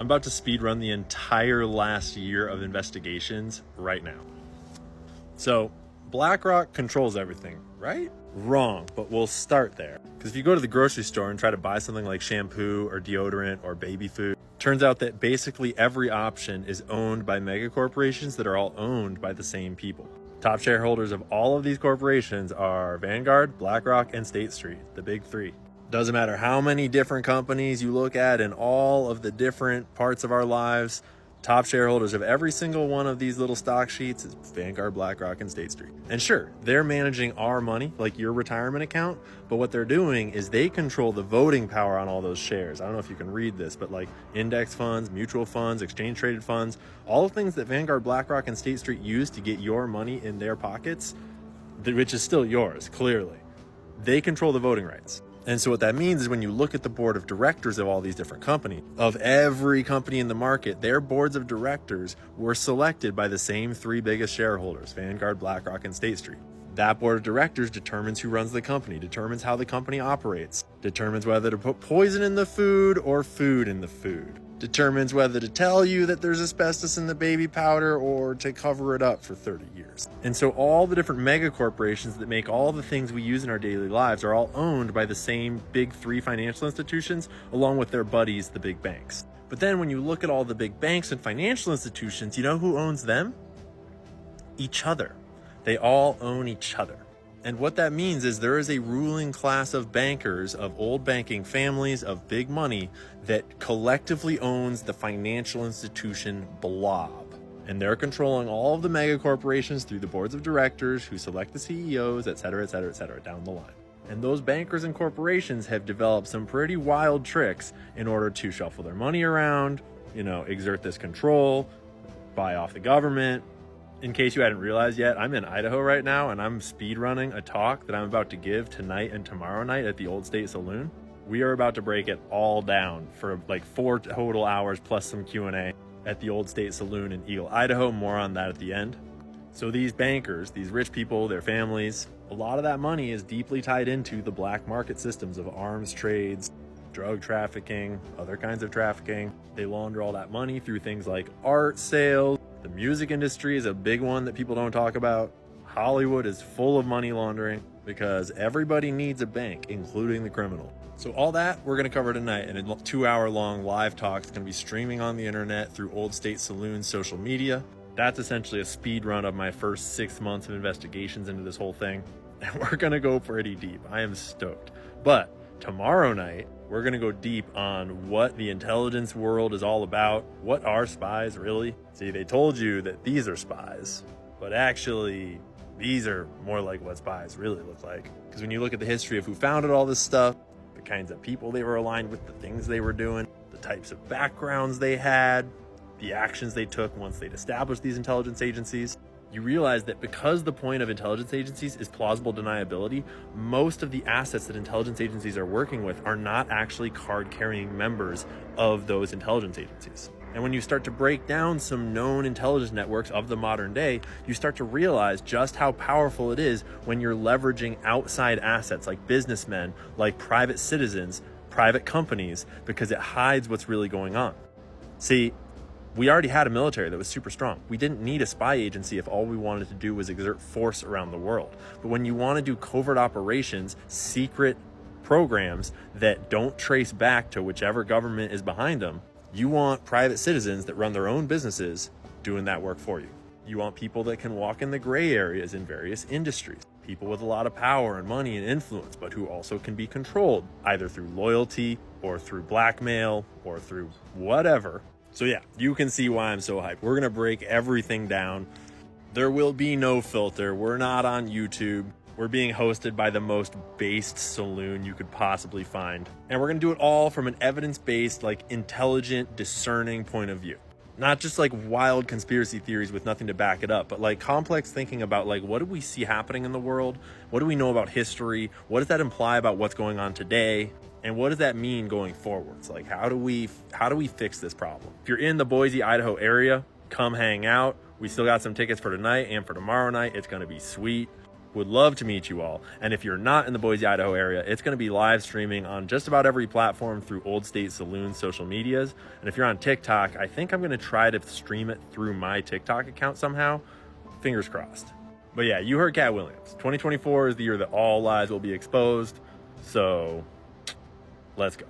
I'm about to speed run the entire last year of investigations right now. So BlackRock controls everything, right? Wrong, but we'll start there. Because if you go to the grocery store and try to buy something like shampoo or deodorant or baby food, turns out that basically every option is owned by mega corporations that are all owned by the same people. Top shareholders of all of these corporations are Vanguard, BlackRock, and State Street, the big three. Doesn't matter how many different companies you look at in all of the different parts of our lives, top shareholders of every single one of these little stock sheets is Vanguard, BlackRock, and State Street. And sure, they're managing our money, like your retirement account, but what they're doing is they control the voting power on all those shares. I don't know if you can read this, but like index funds, mutual funds, exchange traded funds, all the things that Vanguard, BlackRock, and State Street use to get your money in their pockets, which is still yours, clearly. They control the voting rights. And so what that means is when you look at the board of directors of all these different companies, of every company in the market, their boards of directors were selected by the same three biggest shareholders, Vanguard, BlackRock, and State Street. That board of directors determines who runs the company, determines how the company operates, determines whether to put poison in the food or food in the food, determines whether to tell you that there's asbestos in the baby powder or to cover it up for 30 years. And so all the different mega corporations that make all the things we use in our daily lives are all owned by the same big three financial institutions, along with their buddies, the big banks. But then when you look at all the big banks and financial institutions, you know who owns them? Each other. They all own each other. And what that means is there is a ruling class of bankers, of old banking families, of big money that collectively owns the financial institution blob. And they're controlling all of the mega corporations through the boards of directors who select the CEOs, et cetera, et cetera, et cetera, down the line. And those bankers and corporations have developed some pretty wild tricks in order to shuffle their money around, exert this control, buy off the government. In case you hadn't realized yet, I'm in Idaho right now and I'm speed running a talk that I'm about to give tonight and tomorrow night at the Old State Saloon. We are about to break it all down for like 4 total hours plus some Q&A at the Old State Saloon in Eagle, Idaho. More on that at the end. So these bankers, these rich people, their families, a lot of that money is deeply tied into the black market systems of arms trades, drug trafficking, other kinds of trafficking. They launder all that money through things like art sales. The music industry is a big one that people don't talk about. Hollywood is full of money laundering because everybody needs a bank, including the criminal. So all that we're going to cover tonight in a 2-hour-long live talk. It's going to be streaming on the internet through Old State Saloon social media. That's essentially a speed run of my first 6 months of investigations into this whole thing. And we're going to go pretty deep. I am stoked. But tomorrow night, we're going to go deep on what the intelligence world is all about. What are spies really? See, they told you that these are spies, but actually these are more like what spies really look like. Because when you look at the history of who founded all this stuff, the kinds of people they were aligned with, the things they were doing, the types of backgrounds they had, the actions they took once they'd established these intelligence agencies, you realize that because the point of intelligence agencies is plausible deniability, most of the assets that intelligence agencies are working with are not actually card-carrying members of those intelligence agencies. And when you start to break down some known intelligence networks of the modern day, you start to realize just how powerful it is when you're leveraging outside assets like businessmen, like private citizens, private companies, because it hides what's really going on. See, we already had a military that was super strong. We didn't need a spy agency if all we wanted to do was exert force around the world. But when you want to do covert operations, secret programs that don't trace back to whichever government is behind them, you want private citizens that run their own businesses doing that work for you. You want people that can walk in the gray areas in various industries. People with a lot of power and money and influence, but who also can be controlled either through loyalty or through blackmail or through whatever. So yeah, you can see why I'm so hyped. We're going to break everything down. There will be no filter. We're not on YouTube. We're being hosted by the most based saloon you could possibly find. And we're going to do it all from an evidence-based, intelligent, discerning point of view. Not just wild conspiracy theories with nothing to back it up, but complex thinking about what do we see happening in the world? What do we know about history? What does that imply about what's going on today? And what does that mean going forwards? How do we fix this problem? If you're in the Boise, Idaho area, come hang out. We still got some tickets for tonight and for tomorrow night. It's going to be sweet. Would love to meet you all. And if you're not in the Boise, Idaho area, it's going to be live streaming on just about every platform through Old State Saloon social medias. And if you're on TikTok, I think I'm going to try to stream it through my TikTok account somehow. Fingers crossed. But yeah, you heard Cat Williams. 2024 is the year that all lies will be exposed. So let's go.